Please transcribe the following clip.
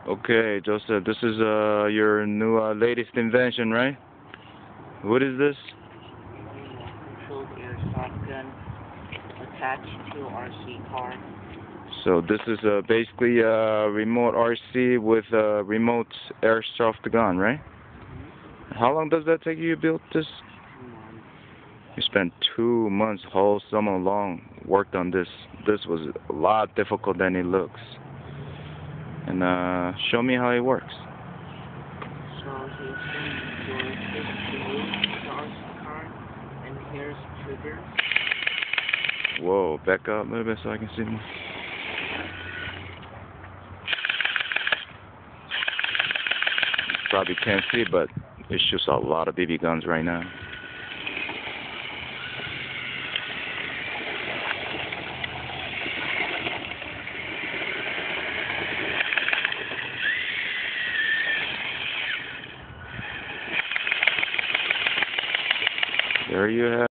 Okay, Joseph, this is your new latest invention, right? What is this? Controlled airsoft gun attached to RC car. So this is basically a remote RC with a remote airsoft gun, right? How long does that take you to build this? 2 months. You spent 2 months, whole summer long, worked on this. This was a lot difficult than it looks. And show me how it works. So here's some joystick to move the RC car, and here's trigger. Whoa, back up a little bit so I can see more. Probably can't see, but it shoots a lot of BB guns right now. There you have